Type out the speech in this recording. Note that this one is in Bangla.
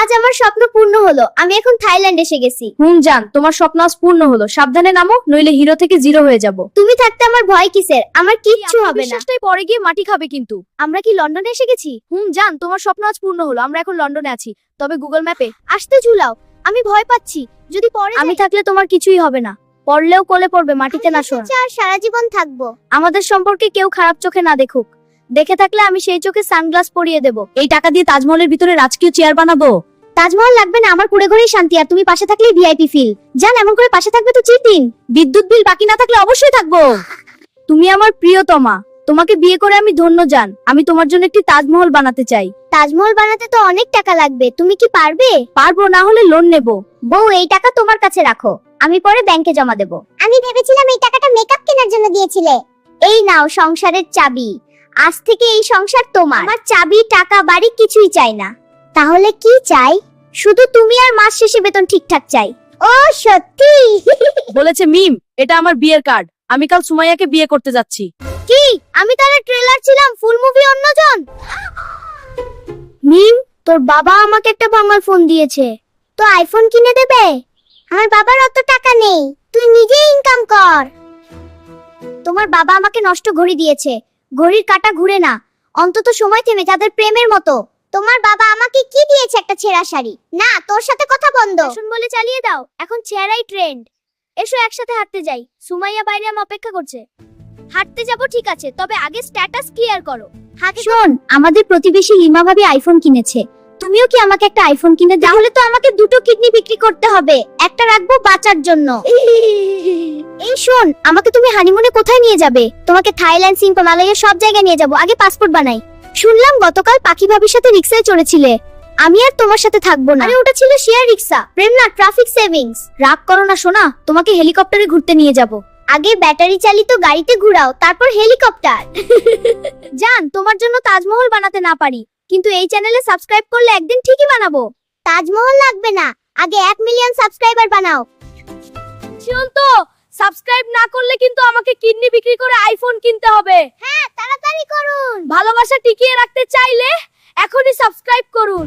আজ আমার স্বপ্ন পূর্ণ হলো, আমি এখন থাইল্যান্ড এসে গেছি। জান, তোমার স্বপ্ন আজ পূর্ণ হলো। সাবধানে নামো, নইলে হিরো থেকে জিরো হয়ে যাব। তুমি থাকতে আমার ভয় কিসের? আমার কিচ্ছু হবে না। বিশ্বাসটাই পরে গিয়ে মাটি খাবে কিন্তু। আমরা কি লন্ডনে এসে গেছি? জান, তোমার স্বপ্ন আজ পূর্ণ হলো। আমরা এখন লন্ডনে আছি, তবে গুগল ম্যাপে আসতে ঝুলাও, আমি ভয় পাচ্ছি। যদি পরে আমি থাকলে তোমার কিছুই হবে না। পড়লেও কোলে পড়বে, মাটিতে না শোনা। আর সারা জীবন থাকবো। আমাদের সম্পর্কে কেউ খারাপ চোখে না দেখুক। দেখে থাকলে আমি সেই চোখে সানগ্লাস পরিয়ে দেব। এই টাকা দিয়ে তাজমহলের ভিতরে রাজকীয় চেয়ার বানাবো। তাজমহল লাগবে না, আমার কুড়ে ঘরেই শান্তি। আর তুমি পাশে থাকলেই ভিআইপি ফিল। জান, এমন করে পাশে থাকবে তো চিরদিন। বিদ্যুৎ বিল বাকি না থাকলে অবশ্যই থাকবো। তুমি আমার প্রিয়তমা, তোমাকে বিয়ে করে আমি ধন্য জান। আমি তোমার জন্য একটি তাজমহল বানাতে চাই। তাজমহল বানাতে তো অনেক টাকা লাগবে, তুমি কি পারবে? পারবো, না হলে লোন নেব। বউ, এই টাকা তোমার কাছে রাখো, আমি পরে ব্যাংকে জমা দেব। আমি ভেবেছিলাম এই টাকাটা মেকআপ কেনার জন্য দিয়েছিলে। এই নাও সংসারের চাবি। আজ থেকে এই সংসার তোমার। আমার চাবি, টাকা, বাড়ি কিছুই চাই না। তাহলে কি চাই? শুধু তুমি আর মাস শেষে বেতন ঠিকঠাক চাই। ও সত্যি? বলেছে মিম, এটা আমার বিয়ের কার্ড। আমি কাল সুমাইয়াকে বিয়ে করতে যাচ্ছি। কি? আমি তাহলে ট্রেলার ছিলাম, ফুল মুভি অন্যজন। মিম, তোর বাবা আমাকে একটা ভাঙার ফোন দিয়েছে। তো আইফোন কিনে দেবে? আমার বাবার অত টাকা নেই, তুই নিজেই ইনকাম কর। তোমার বাবা আমাকে নষ্ট ঘড়ি দিয়েছে। ঘড়ির কাঁটা ঘুরে না, অন্তত সময় থেমে যাদের প্রেমের মতো। তোমার বাবা আমাকে কি দিয়েছে? একটা ছেঁড়া শাড়ি। না, তোর সাথে কথা বন্ধ। ফ্যাশন বলে চালিয়ে দাও, এখন ছেঁড়াই ট্রেন্ড। এসো একসাথে হাঁটতে যাই, সুমাইয়া বাইরে আমার অপেক্ষা করছে। হাঁটতে যাব ঠিক আছে, তবে আগে স্ট্যাটাস ক্লিয়ার করো। শোন, আমাদের প্রতিবেশী লিমা ভাবি আইফোন কিনেছে। তুমিও কি আমাকে একটা আইফোন কিনে দাও? তাহলে তো আমাকে দুটো কিডনি বিক্রি করতে হবে, একটা রাখবো বাঁচার জন্য। এই শোন, আমাকে তুমি হানিমুনে কোথায় নিয়ে যাবে? তোমাকে থাইল্যান্ড, সিঙ্গাপুর, মালয়েশিয়া সব জায়গায় নিয়ে যাব। আগে পাসপোর্ট বানাই। শুনলাম গতকাল পাখি ভাবির সাথে রিকশায় চড়েছিলে। আমি আর তোমার সাথে থাকবো না। আরে ওটা ছিল শেয়ার রিকশা, প্রেম না ট্রাফিক সেভিংস। রাগ করো না সোনা, তোমাকে হেলিকপ্টারে ঘুরতে নিয়ে যাব। আগে ব্যাটারি চালিত গাড়িতে ঘুরাও, তারপর হেলিকপ্টার। জান, তোমার জন্য তাজমহল বানাতে না পারি, কিন্তু এই চ্যানেলে সাবস্ক্রাইব করলে একদিন ঠিকই বানাবো। তাজমহল লাগবে না, আগে 1 মিলিয়ন সাবস্ক্রাইবার বানাও। শুন তো, সাবস্ক্রাইব না করলে কিন্তু আমাকে কিডনি বিক্রি করে আইফোন কিনতে হবে। হ্যাঁ, তাড়াতাড়ি করুন। ভালোবাসা টিকিয়ে রাখতে চাইলে এখনই সাবস্ক্রাইব করুন।